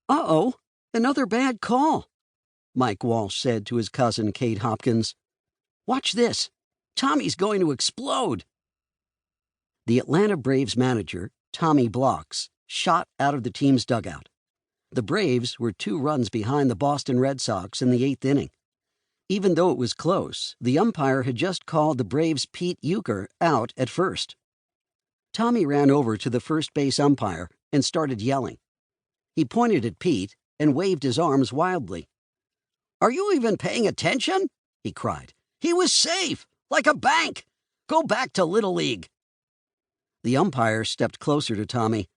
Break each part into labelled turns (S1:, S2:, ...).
S1: Uh-oh, another bad call, Mike Walsh said to his cousin Kate Hopkins. Watch this. Tommy's going to explode. The Atlanta Braves manager, Tommy Blocks, shot out of the team's dugout. The Braves were 2 runs behind the Boston Red Sox in the 8th inning. Even though it was close, the umpire had just called the Braves' Pete Euchre out at first. Tommy ran over to the first base umpire and started yelling. He pointed at Pete and waved his arms wildly. "Are you even paying attention?" he cried. "He was safe, like a bank. Go back to Little League." The umpire stepped closer to Tommy.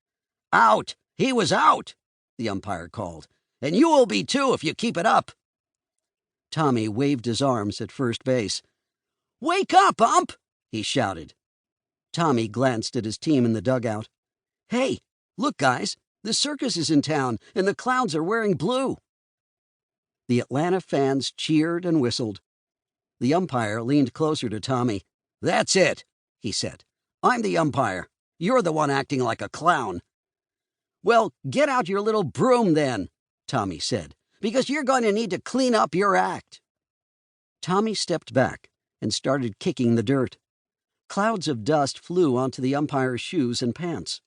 S1: "Out! He was out!" the umpire called. "And you will be too if you keep it up." Tommy waved his arms at first base. "Wake up, ump!" he shouted. Tommy glanced at his team in the dugout. "Hey, look, guys, the circus is in town, and the clowns are wearing blue." The Atlanta fans cheered and whistled. The umpire leaned closer to Tommy. "That's it," he said. "I'm the umpire. You're the one acting like a clown." "Well, get out your little broom then," Tommy said, "because you're going to need to clean up your act." Tommy stepped back and started kicking the dirt. Clouds of dust flew onto the umpire's shoes and pants.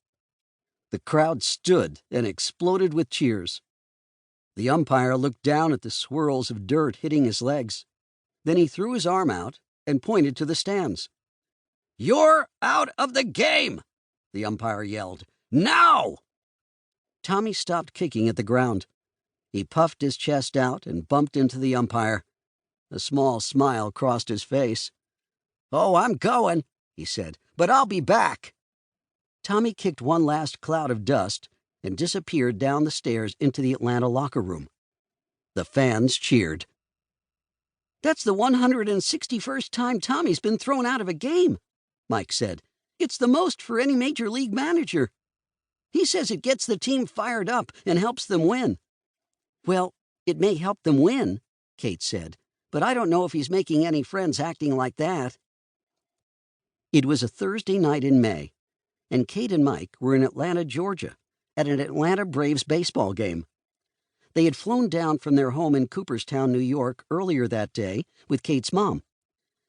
S1: The crowd stood and exploded with cheers. The umpire looked down at the swirls of dirt hitting his legs. Then he threw his arm out and pointed to the stands. "You're out of the game!" the umpire yelled. "Now!" Tommy stopped kicking at the ground. He puffed his chest out and bumped into the umpire. A small smile crossed his face. "Oh, I'm going," he said, "but I'll be back." Tommy kicked one last cloud of dust and disappeared down the stairs into the Atlanta locker room. The fans cheered. "That's the 161st time Tommy's been thrown out of a game," Mike said. "It's the most for any major league manager. He says it gets the team fired up and helps them win." "Well, it may help them win," Kate said, "but I don't know if he's making any friends acting like that." It was a Thursday night in May, and Kate and Mike were in Atlanta, Georgia, at an Atlanta Braves baseball game. They had flown down from their home in Cooperstown, New York, earlier that day with Kate's mom.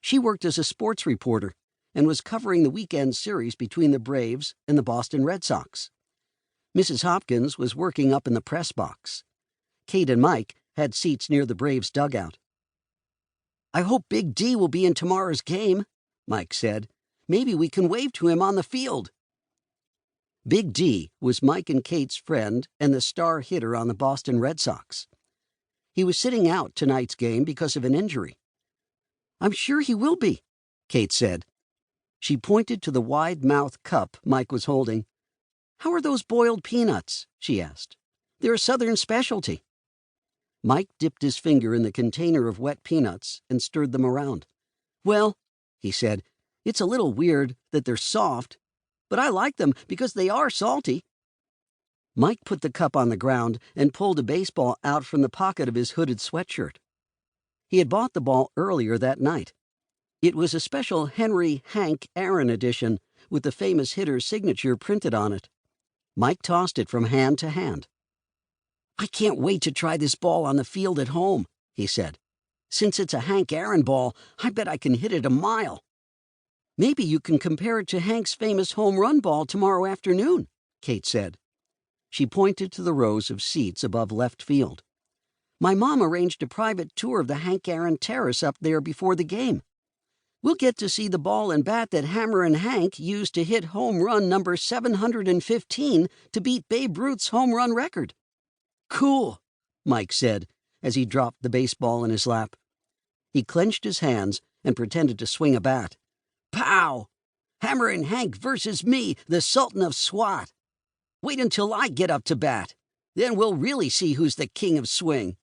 S1: She worked as a sports reporter and was covering the weekend series between the Braves and the Boston Red Sox. Mrs. Hopkins was working up in the press box. Kate and Mike had seats near the Braves' dugout. "I hope Big D will be in tomorrow's game," Mike said. "Maybe we can wave to him on the field." Big D was Mike and Kate's friend and the star hitter on the Boston Red Sox. He was sitting out tonight's game because of an injury. "I'm sure he will be," Kate said. She pointed to the wide-mouthed cup Mike was holding. "How are those boiled peanuts?" she asked. "They're a Southern specialty." Mike dipped his finger in the container of wet peanuts and stirred them around. "Well," he said, "it's a little weird that they're soft, but I like them because they are salty." Mike put the cup on the ground and pulled a baseball out from the pocket of his hooded sweatshirt. He had bought the ball earlier that night. It was a special Hammerin Hank Aaron edition with the famous hitter's signature printed on it. Mike tossed it from hand to hand. "I can't wait to try this ball on the field at home," he said. "Since it's a Hank Aaron ball, I bet I can hit it a mile." "Maybe you can compare it to Hank's famous home run ball tomorrow afternoon," Kate said. She pointed to the rows of seats above left field. "My mom arranged a private tour of the Hank Aaron terrace up there before the game. We'll get to see the ball and bat that Hammerin Hank used to hit home run number 715 to beat Babe Ruth's home run record." "Cool," Mike said as he dropped the baseball in his lap. He clenched his hands and pretended to swing a bat. "Pow! Hammerin Hank versus me, the Sultan of Swat. Wait until I get up to bat. Then we'll really see who's the king of swing."